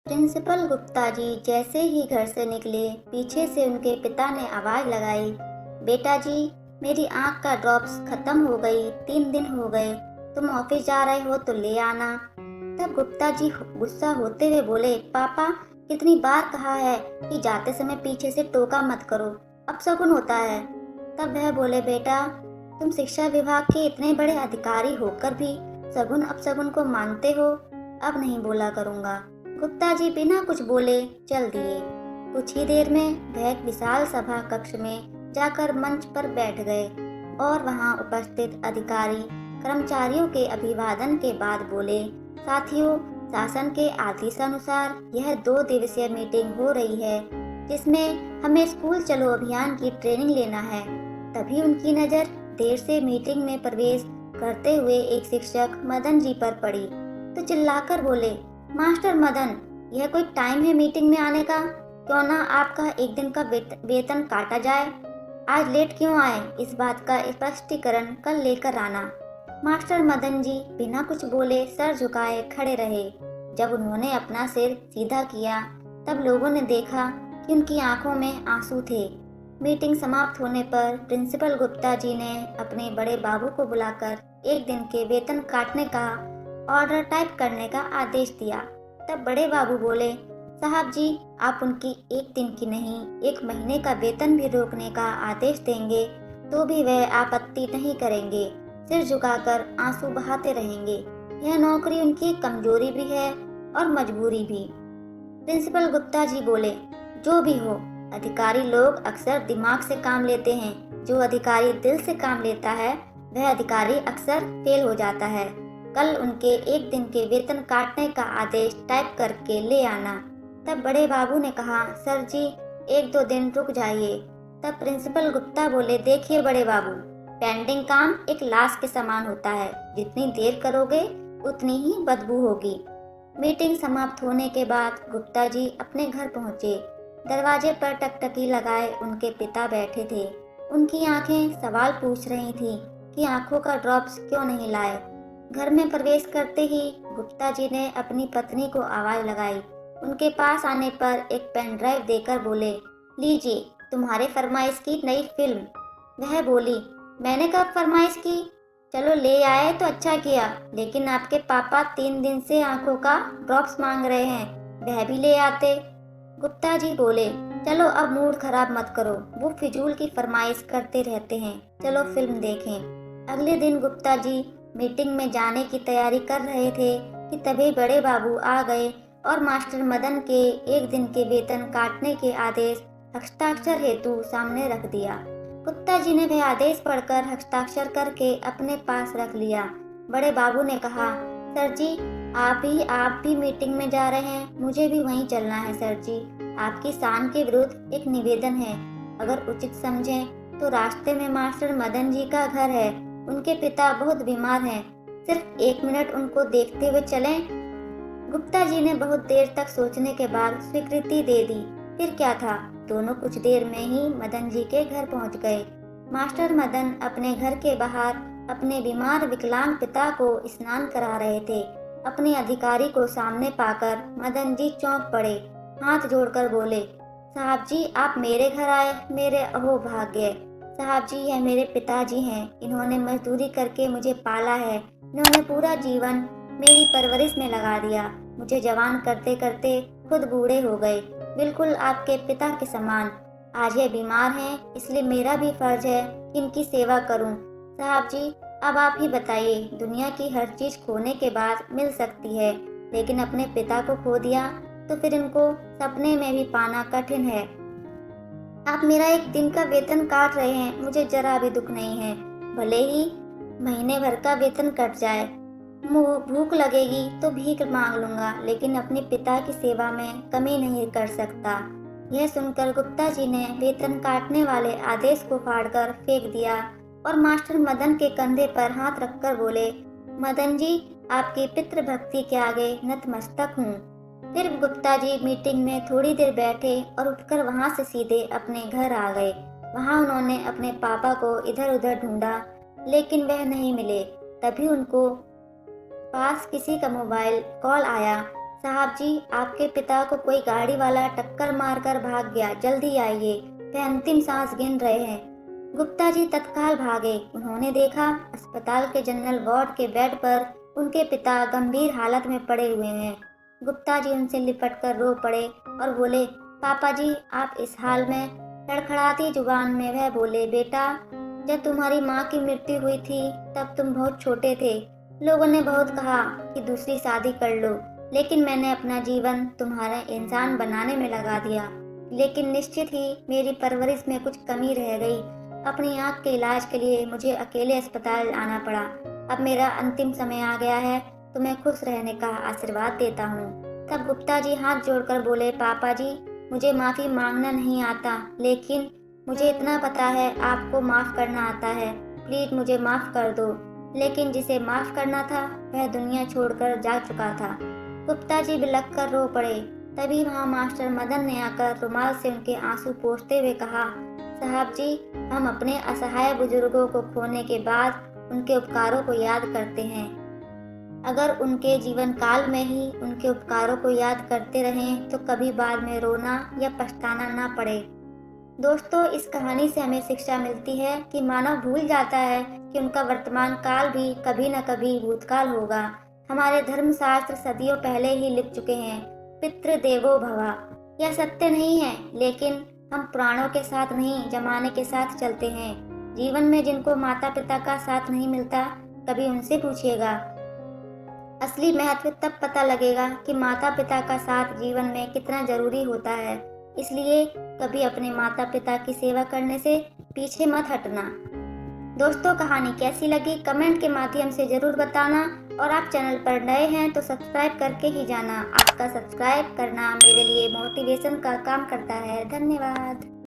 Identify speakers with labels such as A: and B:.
A: Principal Gupta ji जैसे ही घर से निकले, पीछे से उनके पिता ने आवाज लगाई, बेटा जी, मेरी आंख का ड्रॉप्स खत्म हो गई, 3 दिन हो गए, तुम ऑफिस जा रहे हो तो ले आना। तब गुप्ता जी गुस्सा होते हुए बोले, पापा, कितनी बार कहा है कि जाते समय पीछे से टोका मत करो, अपशगुन होता है। तब वह बोले, बेटा, तुम शिक्षा विभाग के इतने बड़े अधिकारी होकर भी सगुन अपशगुन को मानते हो, अब नहीं बोला करूंगा। गुप्ता जी बिना कुछ बोले चल दिए। कुछ ही देर में वह एक विशाल सभा कक्ष में जाकर मंच पर बैठ गए और वहां उपस्थित अधिकारी कर्मचारियों के अभिवादन के बाद बोले, साथियों, शासन के आदेशानुसार यह 2 दिवसीय मीटिंग हो रही है जिसमें हमें स्कूल चलो अभियान की ट्रेनिंग लेना है। तभी उनकी नज़र देर से मीटिंग में प्रवेश करते हुए एक शिक्षक मदन जी पर पड़ी तो चिल्लाकर बोले, मास्टर मदन, यह कोई टाइम है मीटिंग में आने का? क्यों ना आपका एक दिन का वेतन काटा जाए। आज लेट क्यों आए, इस बात का स्पष्टीकरण कल लेकर आना। मास्टर मदन जी बिना कुछ बोले सर झुकाए खड़े रहे। जब उन्होंने अपना सिर सीधा किया तब लोगों ने देखा कि उनकी आंखों में आंसू थे। मीटिंग समाप्त होने पर प्रिंसिपल गुप्ता जी ने अपने बड़े बाबू को बुलाकर एक दिन के वेतन काटने का ऑर्डर टाइप करने का आदेश दिया। तब बड़े बाबू बोले, साहब जी, आप उनकी एक दिन की नहीं, एक महीने का वेतन भी रोकने का आदेश देंगे तो भी वह आपत्ति नहीं करेंगे, सिर झुकाकर आंसू बहाते रहेंगे। यह नौकरी उनकी कमजोरी भी है और मजबूरी भी। प्रिंसिपल गुप्ता जी बोले, जो भी हो, अधिकारी लोग अक्सर दिमाग से काम लेते हैं, जो अधिकारी दिल से काम लेता है वह अधिकारी अक्सर फेल हो जाता है। कल उनके एक दिन के वेतन काटने का आदेश टाइप करके ले आना। तब बड़े बाबू ने कहा, सर जी, 1-2 दिन रुक जाइए। तब प्रिंसिपल गुप्ता बोले, देखिए बड़े बाबू, पेंडिंग काम एक लाश के समान होता है, जितनी देर करोगे उतनी ही बदबू होगी। मीटिंग समाप्त होने के बाद गुप्ता जी अपने घर पहुंचे। दरवाजे पर टकटकी लगाए उनके पिता बैठे थे। उनकी आंखें सवाल पूछ रही थीं कि आंखों का ड्रॉप्स क्यों नहीं लाए। घर में प्रवेश करते ही गुप्ता जी ने अपनी पत्नी को आवाज लगाई। उनके पास आने पर एक पेन ड्राइव देकर बोले, लीजिए, तुम्हारे फरमाइश की नई फिल्म। वह बोली, मैंने कब फरमाइश की? चलो ले आए तो अच्छा किया, लेकिन आपके पापा 3 दिन से आंखों का ड्रॉप्स मांग रहे हैं, वह भी ले आते। गुप्ता जी बोले, चलो अब मूड खराब मत करो, वो फिजूल की फरमाइश करते रहते हैं, चलो फिल्म देखें। अगले दिन गुप्ता जी मीटिंग में जाने की तैयारी कर रहे थे कि तभी बड़े बाबू आ गए और मास्टर मदन के एक दिन के वेतन काटने के आदेश हस्ताक्षर हेतु सामने रख दिया। गुप्ता जी ने वह आदेश पढ़कर हस्ताक्षर करके अपने पास रख लिया। बड़े बाबू ने कहा, सर जी, आप भी मीटिंग में जा रहे हैं, मुझे भी वहीं चलना है सर जी। आपकी शान के विरुद्ध एक निवेदन है, अगर उचित समझें तो रास्ते में मास्टर मदन जी का घर है, उनके पिता बहुत बीमार हैं, सिर्फ 1 मिनट उनको देखते हुए चलें। गुप्ता जी ने बहुत देर तक सोचने के बाद स्वीकृति दे दी। फिर क्या था, दोनों कुछ देर में ही मदन जी के घर पहुंच गए। मास्टर मदन अपने घर के बाहर अपने बीमार विकलांग पिता को स्नान करा रहे थे। अपने अधिकारी को सामने पाकर मदन जी चौंक पड़े, हाथ जोड़कर बोले, साहब जी, आप मेरे घर आए, मेरे अहो भाग्य। साहब जी, यह मेरे पिताजी हैं, इन्होंने मजदूरी करके मुझे पाला है, इन्होंने पूरा जीवन मेरी परवरिश में लगा दिया, मुझे जवान करते करते खुद बूढ़े हो गए, बिल्कुल आपके पिता के समान। आज ये बीमार हैं, इसलिए मेरा भी फर्ज है कि इनकी सेवा करूं। साहब जी, अब आप ही बताइए, दुनिया की हर चीज खोने के बाद मिल सकती है, लेकिन अपने पिता को खो दिया तो फिर इनको सपने में भी पाना कठिन है। आप मेरा एक दिन का वेतन काट रहे हैं, मुझे जरा भी दुख नहीं है, भले ही महीने भर का वेतन कट जाए। भूख लगेगी तो भीख मांग लूंगा, लेकिन अपने पिता की सेवा में कमी नहीं कर सकता। यह सुनकर गुप्ता जी ने वेतन काटने वाले आदेश को फाड़कर फेंक दिया और मास्टर मदन के कंधे पर हाथ रखकर बोले, मदन जी, आपकी पितृभक्ति के आगे नतमस्तक हूँ। फिर गुप्ता जी मीटिंग में थोड़ी देर बैठे और उठकर वहां से सीधे अपने घर आ गए। वहां उन्होंने अपने पापा को इधर उधर ढूंढा, लेकिन वह नहीं मिले। तभी उनको पास किसी का मोबाइल कॉल आया। साहब जी, आपके पिता को कोई गाड़ी वाला टक्कर मारकर भाग गया, जल्दी आइए, वह अंतिम सांस गिन रहे हैं। गुप्ता जी तत्काल भागे। उन्होंने देखा अस्पताल के जनरल वार्ड के बेड पर उनके पिता गंभीर हालत में पड़े हुए हैं। गुप्ता जी उनसे लिपट कर रो पड़े और बोले, पापा जी, आप इस हाल में? लड़खड़ाती जुबान में वह बोले, बेटा, जब तुम्हारी माँ की मृत्यु हुई थी तब तुम बहुत छोटे थे। लोगों ने बहुत कहा कि दूसरी शादी कर लो, लेकिन मैंने अपना जीवन तुम्हारा इंसान बनाने में लगा दिया। लेकिन निश्चित ही मेरी परवरिश में कुछ कमी रह गई। अपनी आँख के इलाज के लिए मुझे अकेले अस्पताल आना पड़ा। अब मेरा अंतिम समय आ गया है, तो मैं खुश रहने का आशीर्वाद देता हूँ। तब गुप्ता जी हाथ जोड़कर बोले, पापा जी, मुझे माफ़ी मांगना नहीं आता, लेकिन मुझे इतना पता है आपको माफ़ करना आता है। प्लीज़ मुझे माफ़ कर दो। लेकिन जिसे माफ़ करना था वह दुनिया छोड़कर जा चुका था। गुप्ता जी बिलख कर रो पड़े। तभी वहाँ मास्टर मदन ने आकर रुमाल से उनके आंसू पोंछते हुए कहा, साहब जी, हम अपने असहाय बुजुर्गों को खोने के बाद उनके उपकारों को याद करते हैं। अगर उनके जीवन काल में ही उनके उपकारों को याद करते रहें तो कभी बाद में रोना या पछताना ना पड़े। दोस्तों, इस कहानी से हमें शिक्षा मिलती है कि मानव भूल जाता है कि उनका वर्तमान काल भी कभी न कभी भूतकाल होगा। हमारे धर्मशास्त्र सदियों पहले ही लिख चुके हैं, पितृ देवो भव। यह सत्य नहीं है, लेकिन हम पुराणों के साथ नहीं, जमाने के साथ चलते हैं। जीवन में जिनको माता पिता का साथ नहीं मिलता, कभी उनसे पूछिएगा। असली महत्व तब पता लगेगा कि माता पिता का साथ जीवन में कितना जरूरी होता है। इसलिए कभी अपने माता पिता की सेवा करने से पीछे मत हटना। दोस्तों, कहानी कैसी लगी कमेंट के माध्यम से जरूर बताना, और आप चैनल पर नए हैं तो सब्सक्राइब करके ही जाना। आपका सब्सक्राइब करना मेरे लिए मोटिवेशन का काम करता है। धन्यवाद।